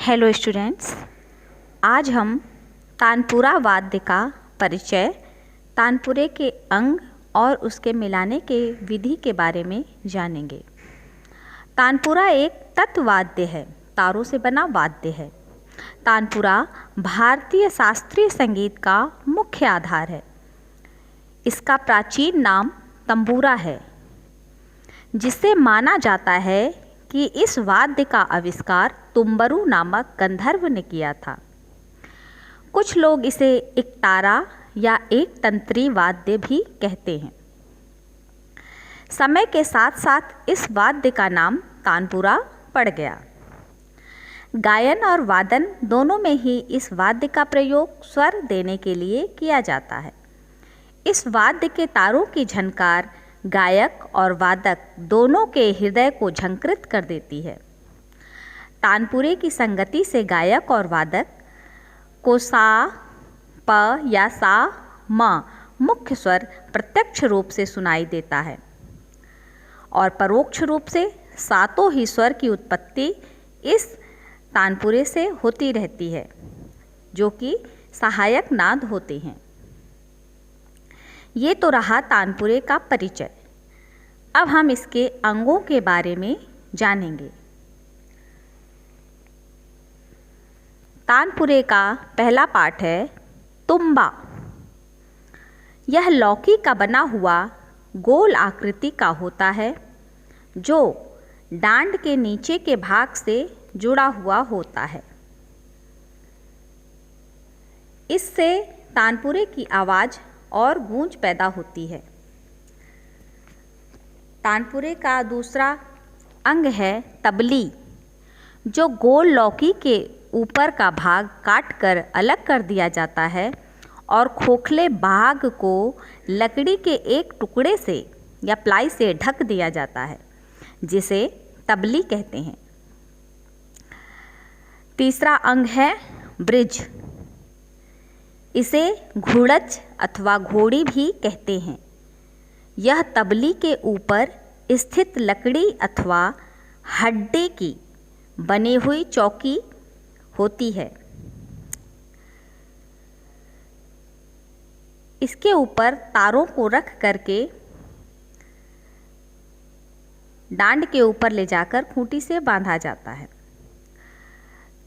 Hello students, आज हम तानपुरा वाद्य का परिचय, तानपुरे के अंग और उसके मिलाने के विधि के बारे में जानेंगे। तानपुरा एक तत्वाद्य है, तारों से बना वाद्य है। तानपुरा भारतीय शास्त्रीय संगीत का मुख्य आधार है। इसका प्राचीन नाम तंबूरा है, जिसे माना जाता है कि इस वाद्य का आविष्कार तुम्बरु नामक गंधर्व ने किया था। कुछ लोग इसे एक तारा या एक तंत्री वाद्य भी कहते हैं। समय के साथ साथ इस वाद्य का नाम तानपुरा पड़ गया। गायन और वादन दोनों में ही इस वाद्य का प्रयोग स्वर देने के लिए किया जाता है। इस वाद्य के तारों की झनकार गायक और वादक दोनों के हृदय को झंकृत कर देती है। तानपुरे की संगति से गायक और वादक को सा, प या सा, म मुख्य स्वर प्रत्यक्ष रूप से सुनाई देता है और परोक्ष रूप से सातों ही स्वर की उत्पत्ति इस तानपुरे से होती रहती है, जो कि सहायक नाद होते हैं। ये तो रहा तानपुरे का परिचय। अब हम इसके अंगों के बारे में जानेंगे। तानपुरे का पहला पाठ है तुम्बा। यह लौकी का बना हुआ गोल आकृति का होता है, जो डांड के नीचे के भाग से जुड़ा हुआ होता है। इससे तानपुरे की आवाज़ और गूंज पैदा होती है। तानपुरे का दूसरा अंग है तबली, जो गोल लौकी के ऊपर का भाग काटकर अलग कर दिया जाता है और खोखले भाग को लकड़ी के एक टुकड़े से या प्लाई से ढक दिया जाता है, जिसे तबली कहते हैं। तीसरा अंग है ब्रिज। इसे घुड़च अथवा घोड़ी भी कहते हैं। यह तबली के ऊपर स्थित लकड़ी अथवा हड्डी की बनी हुई चौकी होती है। इसके ऊपर तारों को रख करके डांड के ऊपर ले जाकर खूंटी से बांधा जाता है।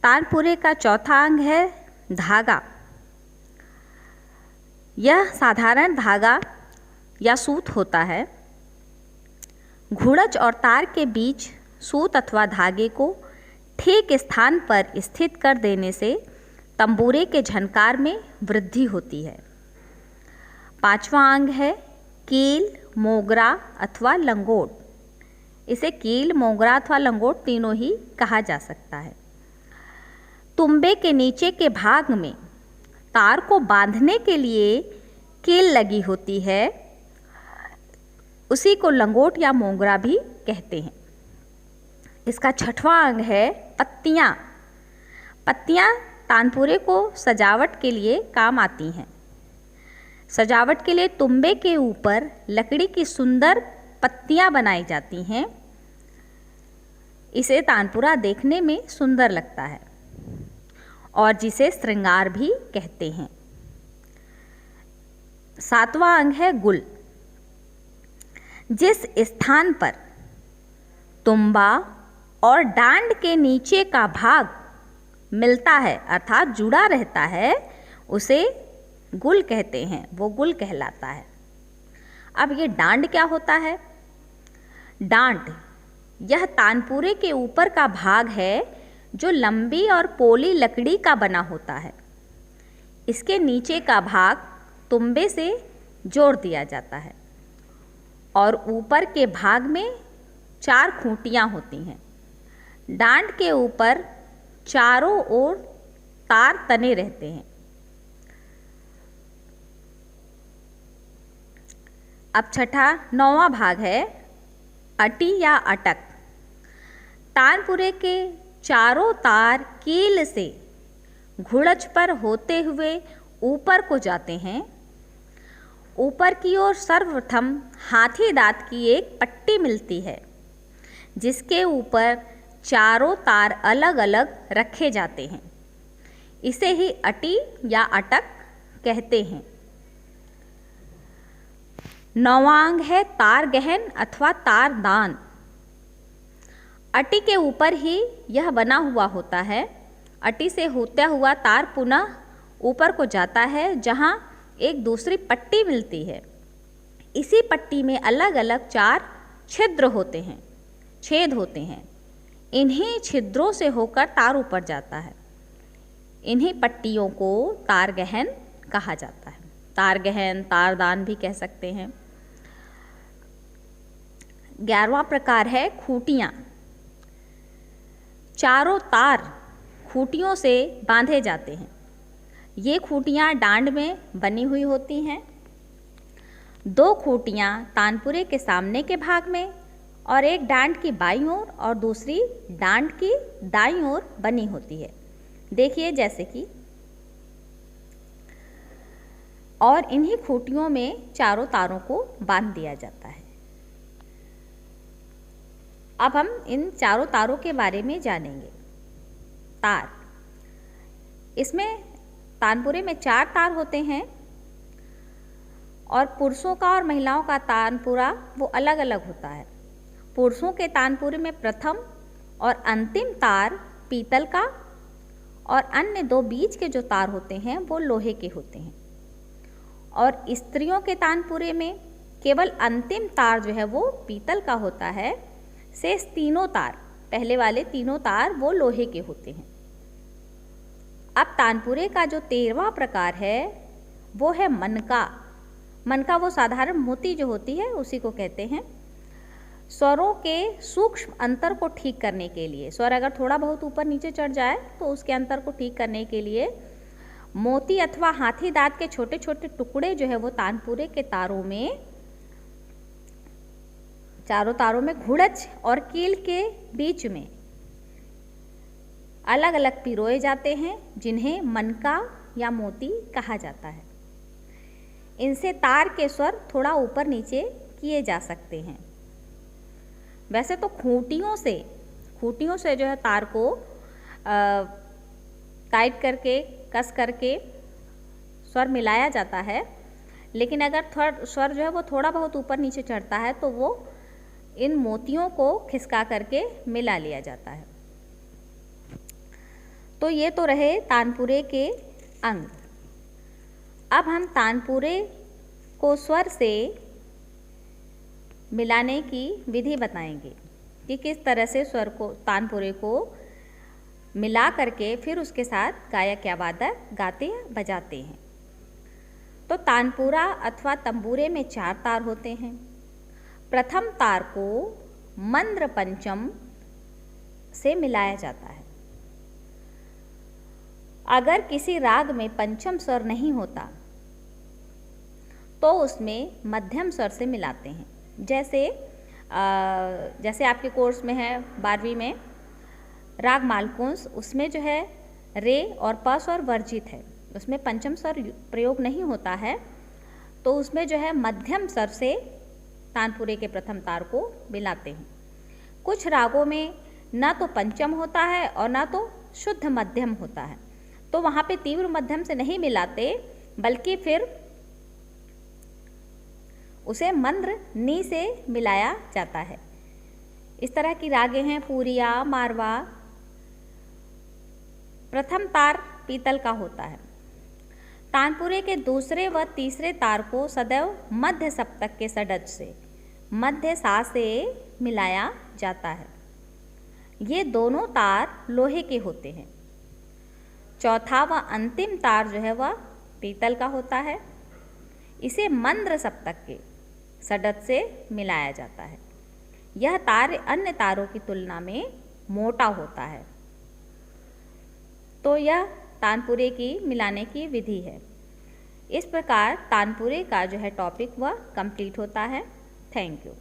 तानपुरे का चौथा अंग है धागा। यह साधारण धागा या सूत होता है। घुड़च और तार के बीच सूत अथवा धागे को ठीक स्थान पर स्थित कर देने से तंबूरे के झनकार में वृद्धि होती है। पांचवा अंग है कील, मोगरा अथवा लंगोट। इसे कील, मोगरा अथवा लंगोट तीनों ही कहा जा सकता है। तुम्बे के नीचे के भाग में तार को बांधने के लिए कील लगी होती है, उसी को लंगोट या मोगरा भी कहते हैं। इसका छठवां अंग है पत्तियाँ। पत्तियाँ तानपुरे को सजावट के लिए काम आती हैं। सजावट के लिए तुम्बे के ऊपर लकड़ी की सुंदर पत्तियाँ बनाई जाती हैं। इसे तानपुरा देखने में सुंदर लगता है और जिसे श्रृंगार भी कहते हैं। सातवां अंग है गुल। जिस स्थान पर तुम्बा और डांड के नीचे का भाग मिलता है अर्थात जुड़ा रहता है, उसे गुल कहते हैं। वो गुल कहलाता है। अब ये डांड क्या होता है? डांड यह तानपुरे के ऊपर का भाग है, जो लंबी और पोली लकड़ी का बना होता है। इसके नीचे का भाग तुम्बे से जोड़ दिया जाता है और ऊपर के भाग में 4 खूंटियाँ होती हैं। डांड के ऊपर चारों ओर तार तने रहते हैं। अब छठा 9वां भाग है अटी या अटक। तानपुरे के चारों तार कील से घुड़च पर होते हुए ऊपर को जाते हैं। ऊपर की ओर सर्वप्रथम हाथी दांत की एक पट्टी मिलती है, जिसके ऊपर चारों तार अलग अलग रखे जाते हैं। इसे ही अटी या अटक कहते हैं। 9वां अंग है तार गहन अथवा तार दान। अटी के ऊपर ही यह बना हुआ होता है। अटी से होता हुआ तार पुनः ऊपर को जाता है, जहाँ एक दूसरी पट्टी मिलती है। इसी पट्टी में अलग अलग 4 छिद्र होते हैं, छेद होते हैं। इन्हीं छिद्रों से होकर तार ऊपर जाता है। इन्हीं पट्टियों को तार गहन कहा जाता है। तार गहन, तार दान भी कह सकते हैं। 11वां प्रकार है खूंटियाँ। चारों तार खूंटियों से बांधे जाते हैं। ये खूंटियाँ डांड में बनी हुई होती हैं। 2 खूंटियाँ तानपुरे के सामने के भाग में और एक डांड की बाईं ओर और दूसरी डांड की दाईं ओर बनी होती है। देखिए जैसे कि, और इन्हीं खूंटियों में चारों तारों को बांध दिया जाता है। अब हम इन चारों तारों के बारे में जानेंगे। तार, इसमें तानपुरे में 4 तार होते हैं और पुरुषों का और महिलाओं का तानपुरा वो अलग अलग होता है। पुरुषों के तानपुरे में प्रथम और अंतिम तार पीतल का और अन्य 2 बीच के जो तार होते हैं वो लोहे के होते हैं। और स्त्रियों के तानपुरे में केवल अंतिम तार जो है वो पीतल का होता है। शेष तीनों तार, पहले वाले तीनों तार वो लोहे के होते हैं। अब तानपुरे का जो 13वां प्रकार है वो है मनका। मनका वो साधारण मोती जो होती है उसी को कहते हैं। स्वरों के सूक्ष्म अंतर को ठीक करने के लिए, स्वर अगर थोड़ा बहुत ऊपर नीचे चढ़ जाए तो उसके अंतर को ठीक करने के लिए मोती अथवा हाथी दांत के छोटे छोटे टुकड़े जो है वो तानपुरे के तारों में, चारों तारों में घुड़च और कील के बीच में अलग अलग पिरोए जाते हैं, जिन्हें मनका या मोती कहा जाता है। इनसे तार के स्वर थोड़ा ऊपर नीचे किए जा सकते हैं। वैसे तो खूंटियों से जो है तार को टाइट करके, कस करके स्वर मिलाया जाता है, लेकिन अगर स्वर जो है वो थोड़ा बहुत ऊपर नीचे चढ़ता है तो वो इन मोतियों को खिसका करके मिला लिया जाता है। तो ये तो रहे तानपुरे के अंग। अब हम तानपुरे को स्वर से मिलाने की विधि बताएंगे कि किस तरह से स्वर को, तानपुरे को मिला करके फिर उसके साथ गायक या वादक गाते या बजाते हैं। तो तानपुरा अथवा तंबूरे में 4 तार होते हैं। प्रथम तार को मंद्र पंचम से मिलाया जाता है। अगर किसी राग में पंचम स्वर नहीं होता तो उसमें मध्यम स्वर से मिलाते हैं। जैसे आपके कोर्स में है 12वीं में राग मालकुंस, उसमें जो है रे और प स्वर वर्जित है, उसमें पंचम स्वर प्रयोग नहीं होता है। तो उसमें जो है मध्यम स्वर से तानपुरे के प्रथम तार को मिलाते हैं। कुछ रागों में ना तो पंचम होता है और ना तो शुद्ध मध्यम होता है, तो वहाँ पे तीव्र मध्यम से नहीं मिलाते, बल्कि फिर उसे मंद्र नी से मिलाया जाता है। इस तरह की रागें हैं पूरिया, मारवा। प्रथम तार पीतल का होता है। तानपुरे के दूसरे व तीसरे तार को सदैव मध्य सप्तक के षड्ज से, मध्य सा से मिलाया जाता है। ये दोनों तार लोहे के होते हैं। चौथा व अंतिम तार जो है वह पीतल का होता है। इसे मंद्र सप्तक के षड्ज से मिलाया जाता है। यह तार अन्य तारों की तुलना में मोटा होता है। तो यह तानपुरे की मिलाने की विधि है। इस प्रकार तानपुरे का जो है टॉपिक वह कंप्लीट होता है। Thank you.